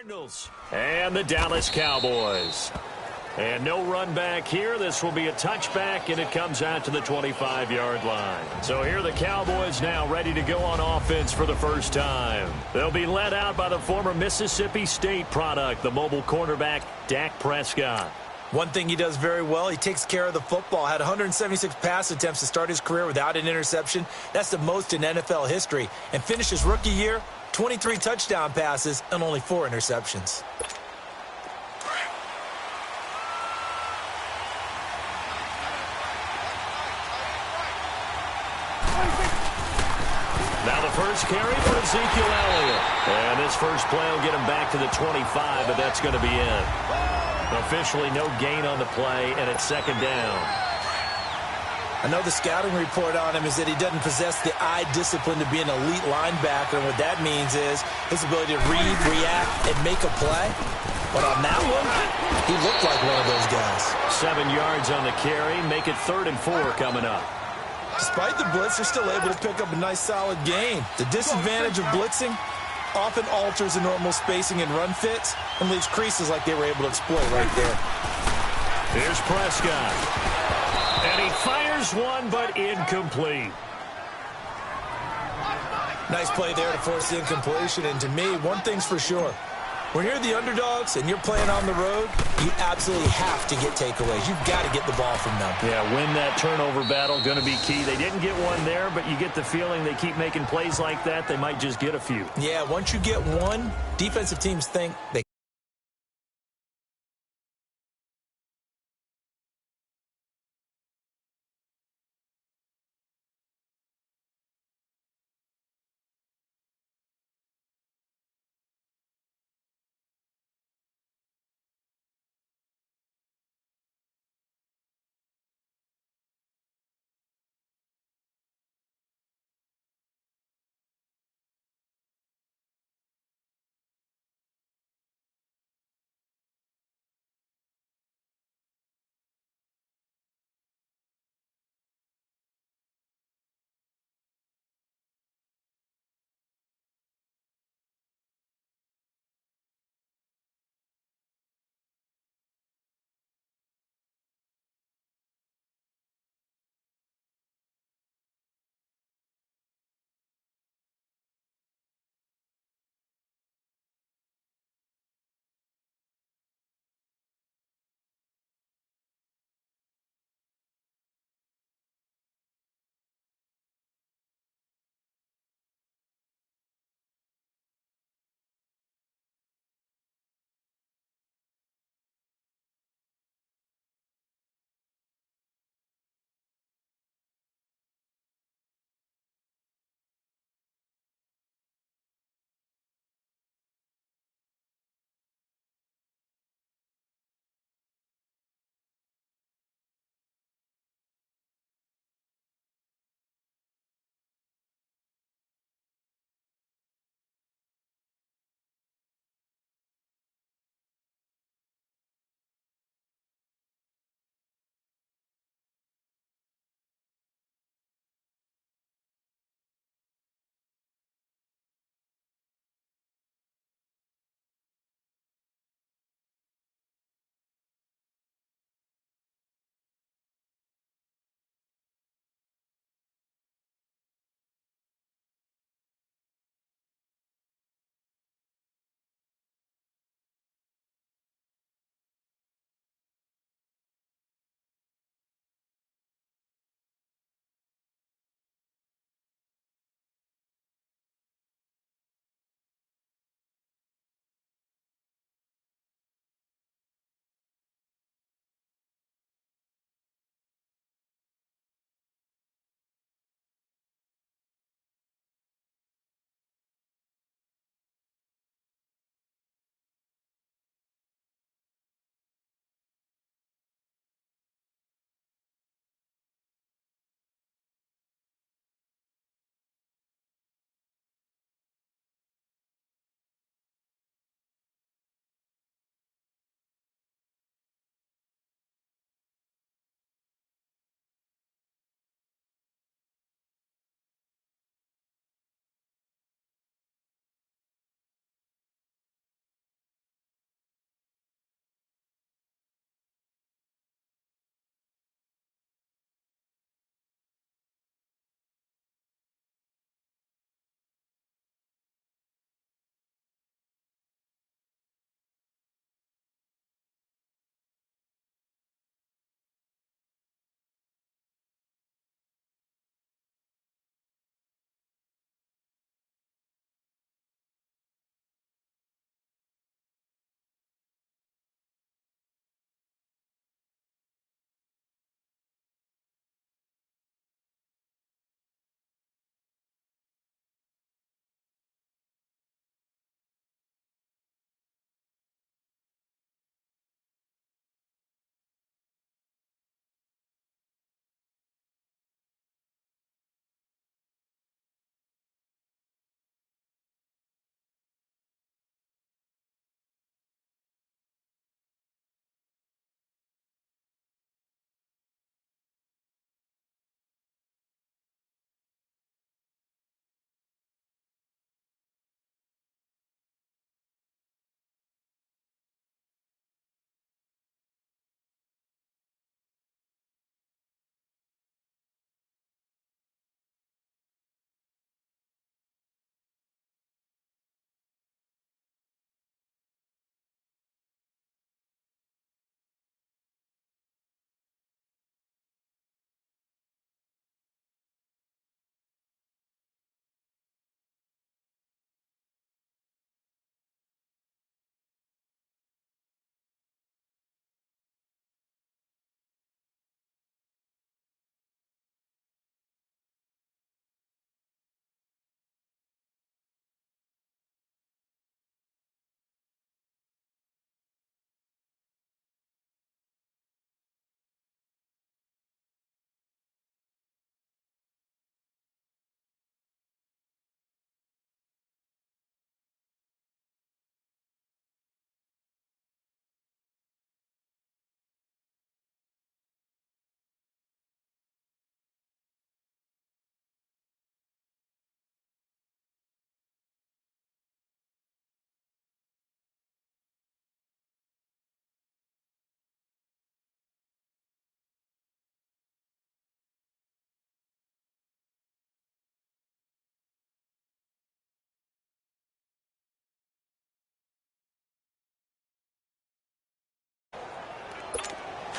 Cardinals and the Dallas Cowboys. And no run back here. This will be a touchback, and it comes out to the 25-yard line. So here are the Cowboys now ready to go on offense for the first time. They'll be led out by the former Mississippi State product, the mobile quarterback, Dak Prescott. One thing he does very well, he takes care of the football. Had 176 pass attempts to start his career without an interception. That's the most in NFL history. And finished his rookie year, 23 touchdown passes and only 4 interceptions. Now the first carry for Ezekiel Elliott. And this first play will get him back to the 25, but that's going to be it. Officially no gain on the play, and it's second down. I know the scouting report on him is that he doesn't possess the eye discipline to be an elite linebacker, and what that means is his ability to read, react, and make a play. But on that one, he looked like one of those guys. 7 yards on the carry. Make it 3rd and 4 coming up. Despite the blitz, they're still able to pick up a nice, solid gain. The disadvantage of blitzing often alters the normal spacing and run fits and leaves creases like they were able to exploit right there. Here's Prescott. And he fires one, but incomplete. Nice play there to force the incompletion. And to me, one thing's for sure. When you're the underdogs and you're playing on the road, you absolutely have to get takeaways. You've got to get the ball from them. Yeah, win that turnover battle, going to be key. They didn't get one there, but you get the feeling they keep making plays like that, they might just get a few. Yeah, once you get one, defensive teams think they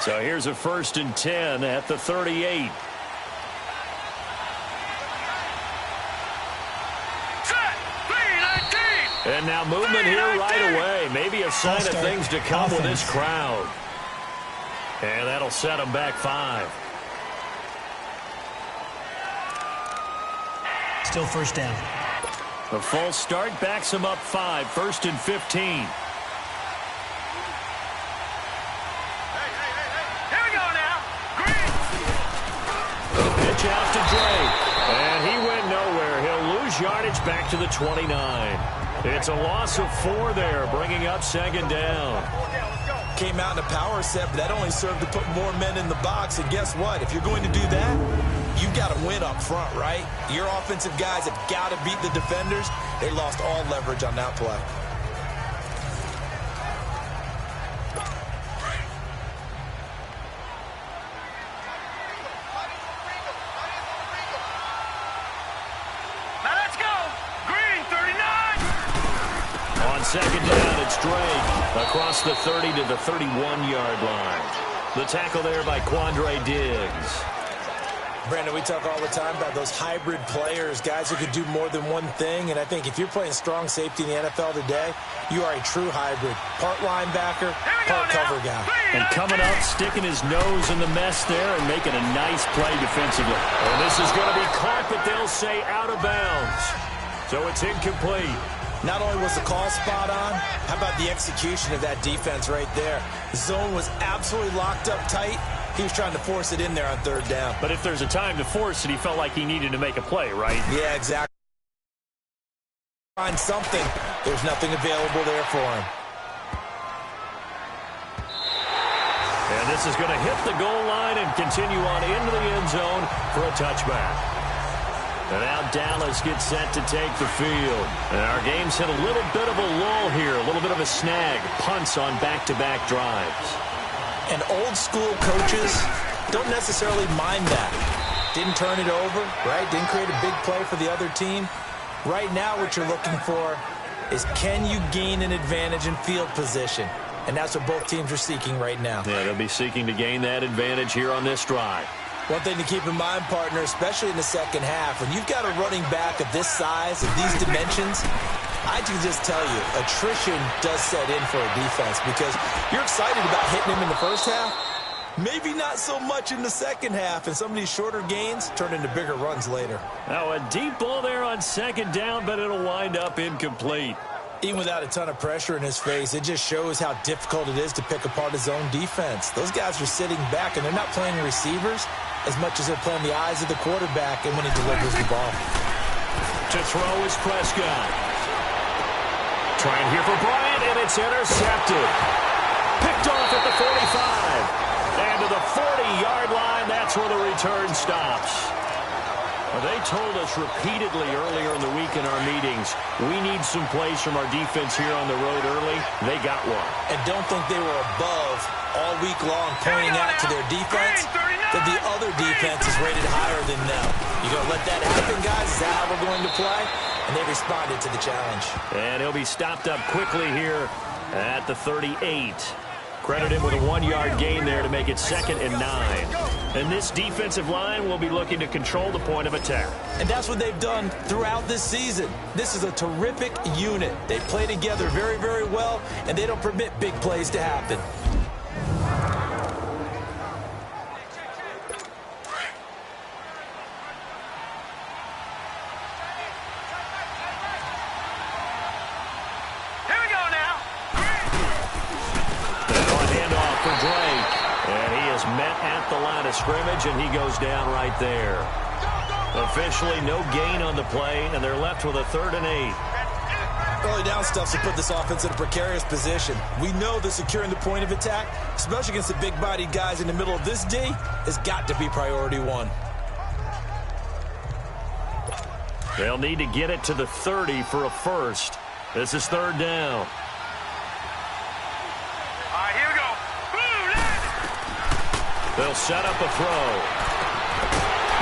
So here's a 1st and 10 at the 38. And now movement here right away. Maybe a sign of things to come with this crowd. And that'll set them back 5. Still first down. The false start backs him up 5. 1st and 15. Here we go now. Green. The pitch out to Drake. And he went nowhere. He'll lose yardage back to the 29. It's a loss of 4 there, bringing up 2nd down. Came out in a power set, but that only served to put more men in the box. And guess what? If you're going to do that, you've got to win up front, right? Your offensive guys have got to beat the defenders. They lost all leverage on that play. Now let's go. Green, 39. On 2nd down, it's Drake across the 30 to the 31-yard line. The tackle there by Quandre Diggs. Brandon, we talk all the time about those hybrid players, guys who could do more than one thing. And I think if you're playing strong safety in the NFL today, you are a true hybrid. Part linebacker, part cover guy. And coming up, sticking his nose in the mess there and making a nice play defensively. And this is going to be caught, but they'll say out of bounds. So it's incomplete. Not only was the call spot on, how about the execution of that defense right there? The zone was absolutely locked up tight. He was trying to force it in there on 3rd down. But if there's a time to force it, he felt like he needed to make a play, right? Yeah, exactly. Find something. There's nothing available there for him. And this is going to hit the goal line and continue on into the end zone for a touchback. And now Dallas gets set to take the field. And our game's hit a little bit of a lull here, a little bit of a snag. Punts on back-to-back drives. And old-school coaches don't necessarily mind that. Didn't turn it over, right? Didn't create a big play for the other team. Right now what you're looking for is can you gain an advantage in field position? And that's what both teams are seeking right now. Yeah, they'll be seeking to gain that advantage here on this drive. One thing to keep in mind, partner, especially in the second half, when you've got a running back of this size, of these dimensions, I can just tell you, attrition does set in for a defense because you're excited about hitting him in the first half. Maybe not so much in the second half, and some of these shorter gains turn into bigger runs later. Now a deep ball there on 2nd down, but it'll wind up incomplete. Even without a ton of pressure in his face, it just shows how difficult it is to pick apart his own defense. Those guys are sitting back, and they're not playing receivers as much as they're playing the eyes of the quarterback and when he delivers the ball. To throw is Prescott. Trying here for Bryant, and it's intercepted. Picked off at the 45. And to the 40-yard line, that's where the return stops. Well, they told us repeatedly earlier in the week in our meetings, we need some plays from our defense here on the road early. They got one. And don't think they were above all week long pointing out to their defense that the other defense is rated higher than them. You going to let that happen, guys? Is that how we're going to play? And they responded to the challenge. And he'll be stopped up quickly here at the 38. Credit him with a 1-yard gain there to make it 2nd and 9. And this defensive line will be looking to control the point of attack. And that's what they've done throughout this season. This is a terrific unit. They play together very, very well, and they don't permit big plays to happen. At the line of scrimmage, and he goes down right there. Officially no gain on the play, and they're left with a 3rd and 8. Early down stuff to put this offense in a precarious position. We know that securing the point of attack, especially against the big-bodied guys in the middle of this D, has got to be priority 1. They'll need to get it to the 30 for a first. This is 3rd down. They'll set up a throw.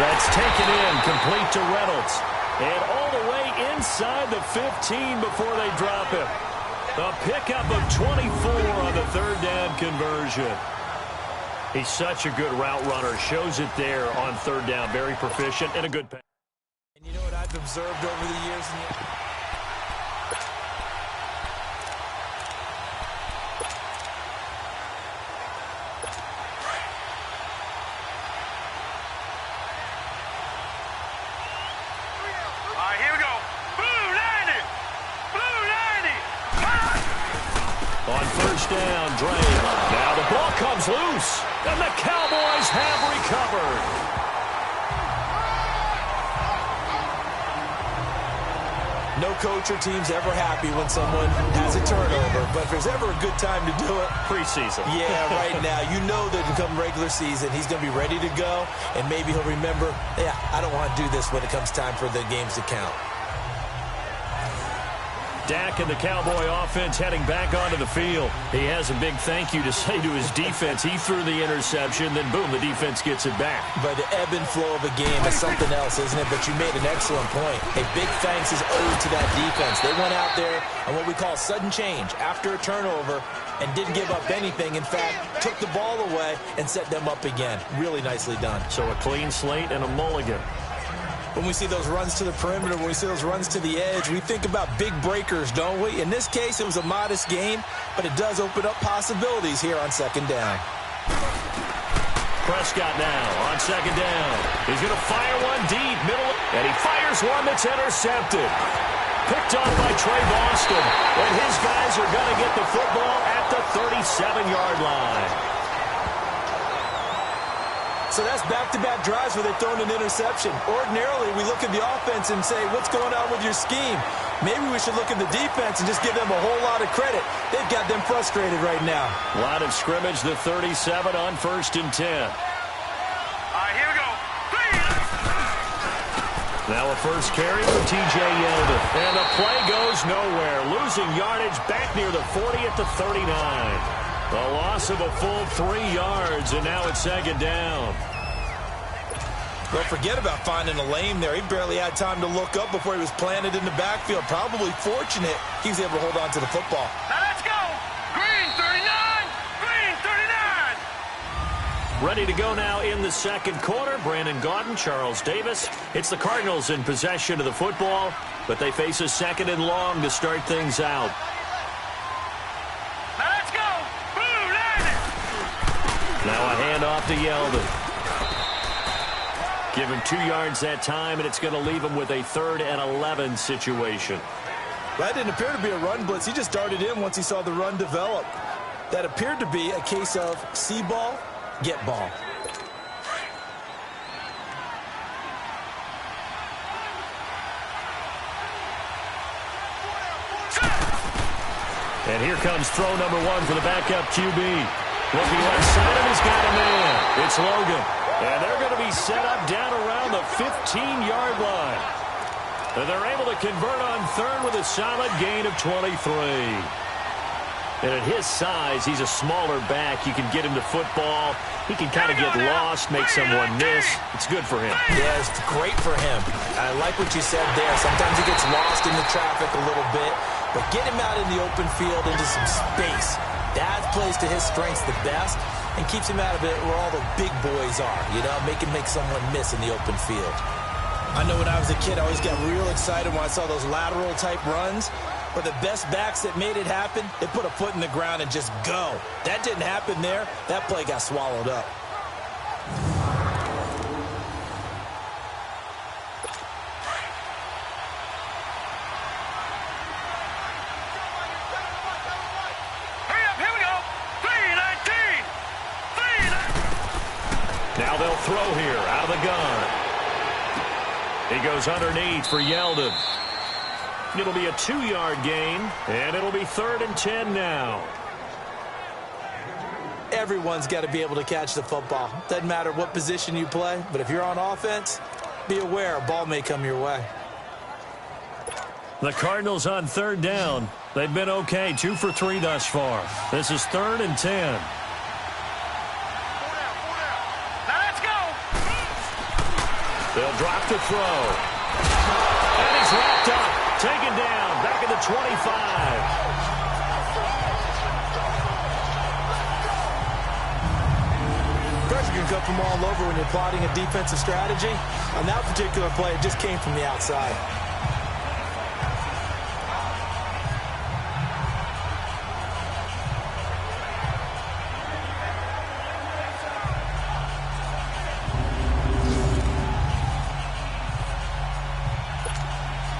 That's taken in, complete to Reynolds. And all the way inside the 15 before they drop him. A pickup of 24 on the 3rd down conversion. He's such a good route runner. Shows it there on third down. Very proficient and a good pass. And you know what I've observed over the years? All right, here we go. Blue 90. Blue 90. On first down, Dre. Now the ball comes loose, and the Cowboys have recovered. No coach or team's ever happy when someone has a turnover, but if there's ever a good time to do it, Preseason. yeah, right now. You know that come regular season, he's going to be ready to go, and maybe he'll remember, yeah, I don't want to do this when it comes time for the games to count. Dak and the Cowboy offense heading back onto the field. He has a big thank you to say to his defense. He threw the interception, then boom, the defense gets it back. But the ebb and flow of a game is something else, isn't it? But you made an excellent point. A big thanks is owed to that defense. They went out there on what we call sudden change after a turnover and didn't give up anything. In fact, took the ball away and set them up again. Really nicely done. So a clean slate and a mulligan. When we see those runs to the perimeter, when we see those runs to the edge, we think about big breakers, don't we? In this case, it was a modest game, but it does open up possibilities here on second down. Prescott now on second down. He's going to fire one deep, middle, and he fires one that's intercepted. Picked on by Trey Boston, and his guys are going to get the football at the 37-yard line. So that's back-to-back drives where they've thrown an interception. Ordinarily, we look at the offense and say, what's going on with your scheme? Maybe we should look at the defense and just give them a whole lot of credit. They've got them frustrated right now. Line of scrimmage, the 37 on 1st and 10. All right, here we go. Now a first carry for T.J. Yeldon. And the play goes nowhere. Losing yardage back near the 40 at the 39. A loss of a full 3 yards, and now it's second down. Don't forget about finding a lane there. He barely had time to look up before he was planted in the backfield. Probably fortunate he was able to hold on to the football. Now let's go. Green 39. Green 39. Ready to go now in the second quarter. Brandon Gaudin, Charles Davis. It's the Cardinals in possession of the football, but they face a second and long to start things out. Now let's go. Blue 90. Now a handoff to Yeldon. Give him 2 yards that time, and it's going to leave him with a 3rd and 11 situation. That didn't appear to be a run blitz. He just darted in once he saw the run develop. That appeared to be a case of see ball, get ball. And here comes throw number 1 for the backup QB. Looking left side of he's got a man. It's Logan. And they're going to be set up down around the 15-yard line. And they're able to convert on 3rd with a solid gain of 23. And at his size, he's a smaller back. You can get him to football. He can kind of get lost, make someone miss. It's good for him. Yeah, it's great for him. I like what you said there. Sometimes he gets lost in the traffic a little bit. But get him out in the open field into some space. That plays to his strengths the best and keeps him out of it where all the big boys are, you know, make someone miss in the open field. I know when I was a kid, I always got real excited when I saw those lateral-type runs. But the best backs that made it happen, they put a foot in the ground and just go. That didn't happen there. That play got swallowed up. Now they'll throw here out of the gun. He goes underneath for Yeldon. It'll be a 2-yard gain, and it'll be 3rd and 10 now. Everyone's got to be able to catch the football. Doesn't matter what position you play, but if you're on offense, be aware a ball may come your way. The Cardinals on 3rd down. They've been okay, 2 for 3 thus far. This is 3rd and 10. They'll drop to throw. And he's wrapped up. Taken down. Back at the 25. flip them all over when you're plotting a defensive strategy. On that particular play, it just came from the outside.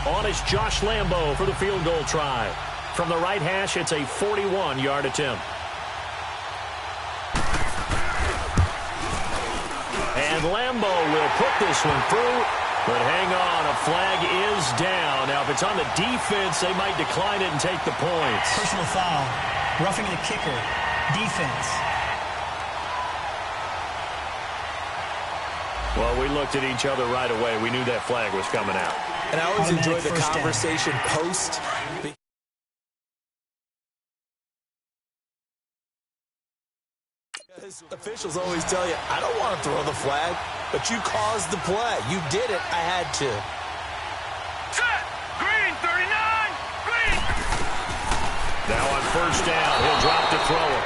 On is Josh Lambo for the field goal try. From the right hash, it's a 41-yard attempt. And Lambo will put this one through, but hang on, a flag is down. Now, if it's on the defense, they might decline it and take the points. Personal foul, roughing the kicker, defense. Well, we looked at each other right away. We knew that flag was coming out. And I always enjoy the conversation post. Because officials always tell you, I don't want to throw the flag, but you caused the play. You did it. I had to. Set. Green, 39. Green. Now on first down, he'll drop to throw it.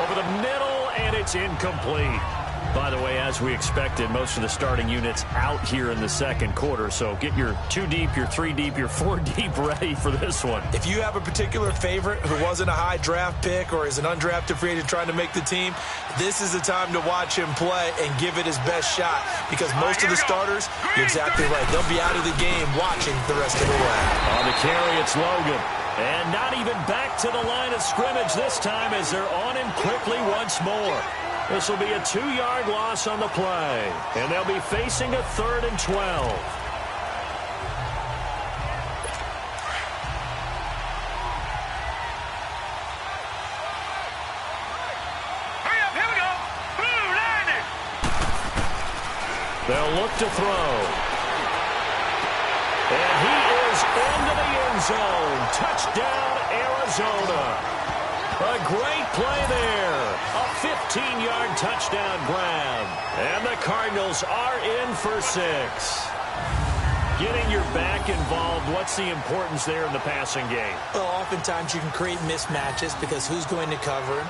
Over the middle, and it's incomplete. By the way, as we expected, most of the starting units out here in the second quarter. So get your 2 deep, your 3 deep, your 4 deep ready for this one. If you have a particular favorite who wasn't a high draft pick or is an undrafted free agent trying to make the team, this is the time to watch him play and give it his best shot. Because most of the starters, you're exactly right, they'll be out of the game watching the rest of the way. On the carry, it's Logan. And not even back to the line of scrimmage this time as they're on him quickly once more. This will be a 2-yard loss on the play. And they'll be facing a 3rd and 12. Hurry up, here we go. Blue, 90. They'll look to throw. And he is into the end zone. Touchdown, Arizona. A great play there. A 15-yard touchdown grab. And the Cardinals are in for 6. Getting your back involved, what's the importance there in the passing game? Well, oftentimes you can create mismatches because who's going to cover him?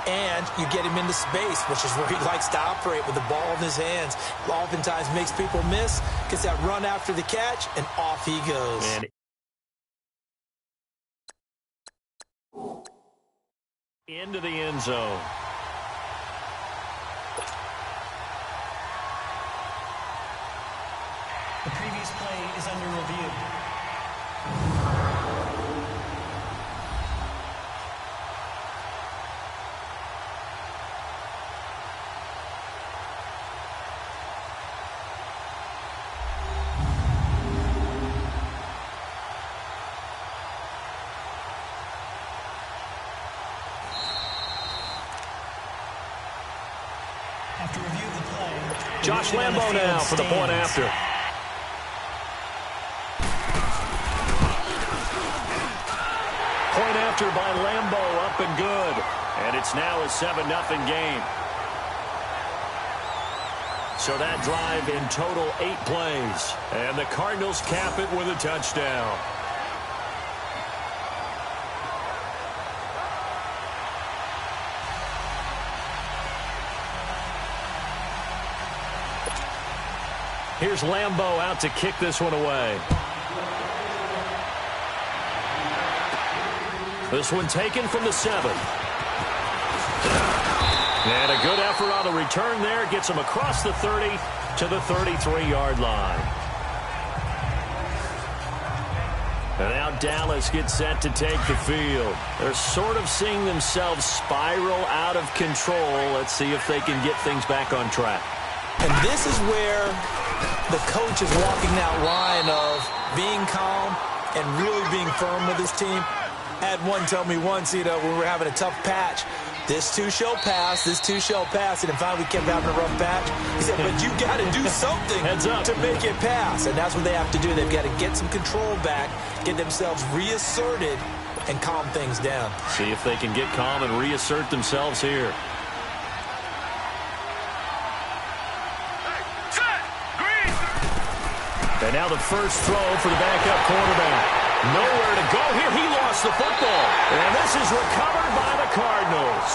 And you get him into space, which is where he likes to operate with the ball in his hands. Oftentimes makes people miss, gets that run after the catch, and off he goes. And into the end zone. The previous play is under review. After review of the play, Josh Lambo now for the point after. Point after by Lambo, up and good. And it's now a 7-0 game. So that drive in total 8 plays. And the Cardinals cap it with a touchdown. Here's Lambo out to kick this one away. This one taken from the 7. And a good effort on the return there. Gets him across the 30 to the 33-yard line. And now Dallas gets set to take the field. They're sort of seeing themselves spiral out of control. Let's see if they can get things back on track. And this is where the coach is walking that line of being calm and really being firm with his team. I had one tell me once, when we were having a tough patch, this too shall pass, this too shall pass. And finally we kept having a rough patch. He said, but you got to do something to make it pass. And that's what they have to do. They've got to get some control back, get themselves reasserted, and calm things down. See if they can get calm and reassert themselves here. And now the first throw for the backup quarterback. Nowhere to go here. He lost the football. And this is recovered by the Cardinals.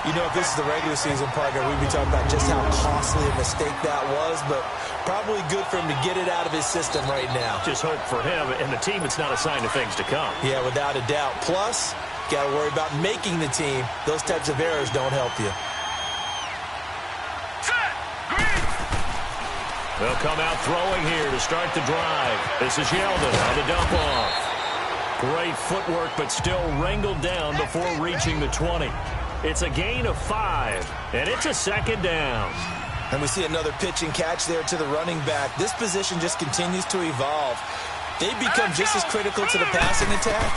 You know, if this is the regular season, Parker, we'd be talking about just how costly a mistake that was, but probably good for him to get it out of his system right now. Just hope for him and the team it's not a sign of things to come. Yeah, without a doubt. Plus, got to worry about making the team. Those types of errors don't help you. They'll come out throwing here to start the drive. This is Yeldon on the dump off. Great footwork, but still wrangled down before reaching the 20. It's a gain of 5, and it's a second down. And we see another pitch and catch there to the running back. This position just continues to evolve. They become just as critical to the passing attack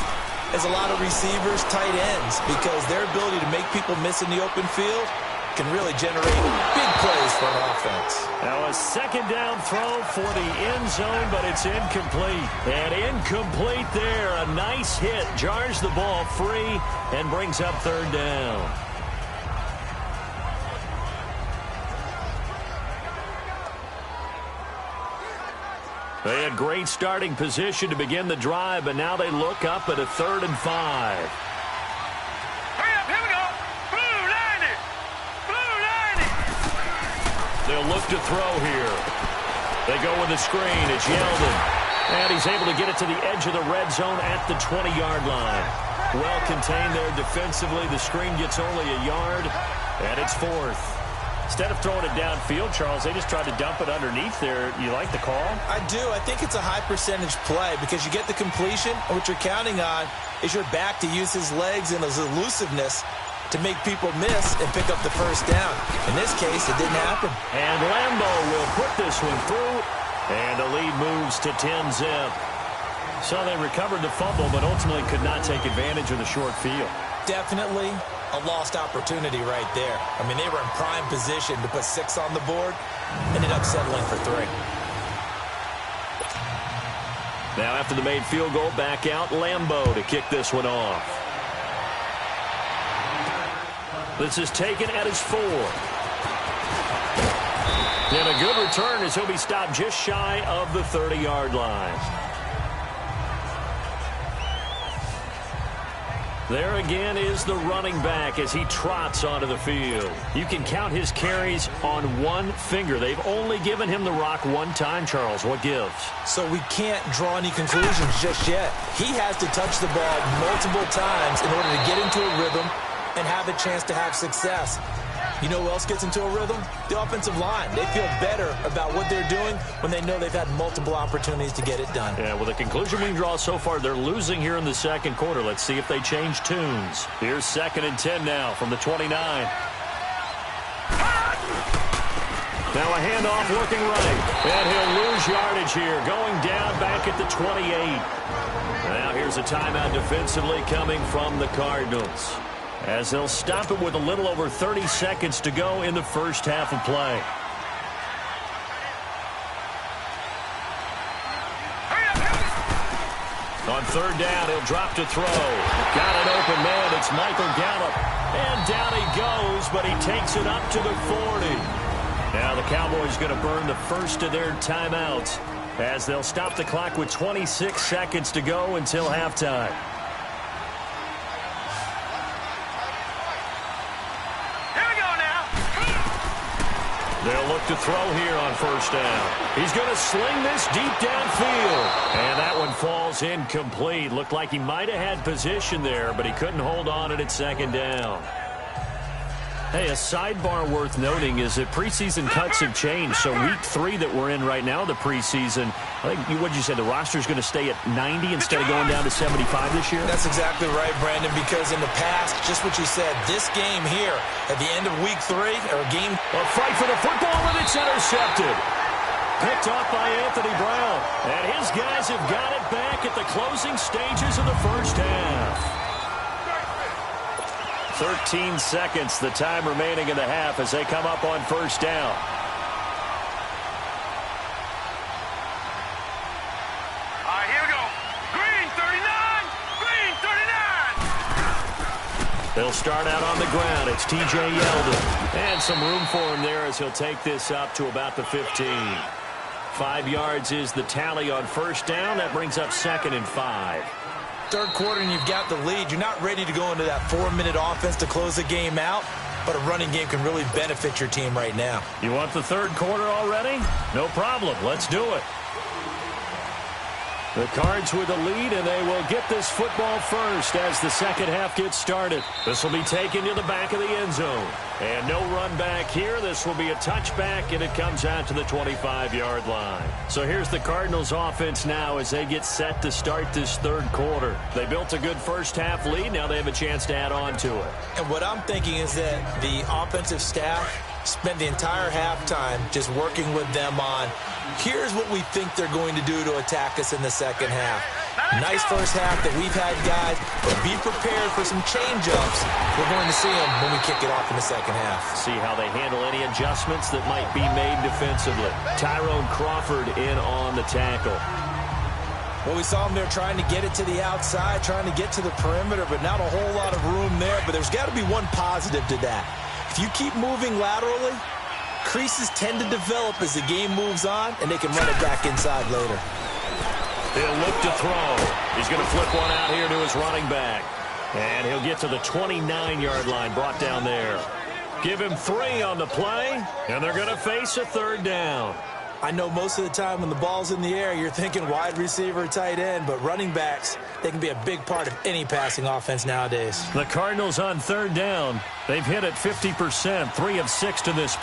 as a lot of receivers, tight ends, because their ability to make people miss in the open field can really generate big plays for an offense. Now a second down throw for the end zone, but it's incomplete. And incomplete there. A nice hit. Jars the ball free and brings up third down. They had great starting position to begin the drive, but now they look up at a 3rd and 5. They'll look to throw here. They go with the screen. It's Yeldon. And he's able to get it to the edge of the red zone at the 20-yard line. Well contained there defensively. The screen gets only a yard, and it's 4th. Instead of throwing it downfield, Charles, they just tried to dump it underneath there. You like the call? I do. I think it's a high-percentage play because you get the completion, and what you're counting on is your back to use his legs and his elusiveness to make people miss and pick up the first down. In this case, it didn't happen. And Lambo will put this one through, and the lead moves to 10-zip. So they recovered the fumble, but ultimately could not take advantage of the short field. Definitely a lost opportunity right there. I mean, they were in prime position to put 6 on the board, ended up settling for 3. Now after the made field goal, back out Lambo to kick this one off. This is taken at his 4. And a good return as he'll be stopped just shy of the 30-yard line. There again is the running back as he trots onto the field. You can count his carries on one finger. They've only given him the rock one time, Charles. What gives? So we can't draw any conclusions just yet. He has to touch the ball multiple times in order to get into a rhythm and have a chance to have success. You know who else gets into a rhythm? The offensive line. They feel better about what they're doing when they know they've had multiple opportunities to get it done. Yeah, well, the conclusion we can draw so far, they're losing here in the second quarter. Let's see if they change tunes. Here's 2nd and 10 now from the 29. Now a handoff looking right. And he'll lose yardage here, going down back at the 28. Now here's a timeout defensively coming from the Cardinals, as they'll stop it with a little over 30 seconds to go in the first half of play. On 3rd down, he'll drop to throw. Got an open man. It's Michael Gallup. And down he goes, but he takes it up to the 40. Now the Cowboys going to burn the first of their timeouts, as they'll stop the clock with 26 seconds to go until halftime. They'll look to throw here on 1st down. He's going to sling this deep downfield. And that one falls incomplete. Looked like he might have had position there, but he couldn't hold on at 2nd down. Hey, a sidebar worth noting is that preseason cuts have changed. So week 3 that we're in right now, the preseason, I think, what did you say, the roster's going to stay at 90 instead of going down to 75 this year? That's exactly right, Brandon, because in the past, just what you said, this game here at the end of week 3, or a game... A fight for the football, and it's intercepted. Picked off by Anthony Brown. And his guys have got it back at the closing stages of the first half. 13 seconds, the time remaining in the half as they come up on 1st down. All right, here we go. Green 39, green 39. They'll start out on the ground. It's T.J. Yeldon. And some room for him there as he'll take this up to about the 15. 5 yards is the tally on 1st down. That brings up 2nd and 5. 3rd quarter and you've got the lead. You're not ready to go into that 4-minute offense to close the game out. but a running game can really benefit your team right now. You want the third quarter already? No problem. Let's do it. The Cards with the lead, and they will get this football first as the second half gets started. This will be taken to the back of the end zone. And no run back here. This will be a touchback, and it comes out to the 25-yard line. So here's the Cardinals offense now as they get set to start this third quarter. They built a good first half lead. Now they have a chance to add on to it. And what I'm thinking is that the offensive staff spent the entire halftime just working with them on, here's what we think they're going to do to attack us in the second half. Nice first half that we've had, guys, but be prepared for some change-ups. We're going to see them when we kick it off in the second half. See how they handle any adjustments that might be made defensively. Tyrone Crawford in on the tackle. Well, we saw them there trying to get it to the outside, trying to get to the perimeter, but not a whole lot of room there. But there's got to be one positive to that. If you keep moving laterally, creases tend to develop as the game moves on, and they can run it back inside later. He'll look to throw. He's going to flip one out here to his running back. And he'll get to the 29-yard line, brought down there. Give him 3 on the play, and they're going to face a third down. I know most of the time when the ball's in the air, you're thinking wide receiver, tight end, but running backs, they can be a big part of any passing offense nowadays. The Cardinals on third down. They've hit it 50%, 3 of 6 to this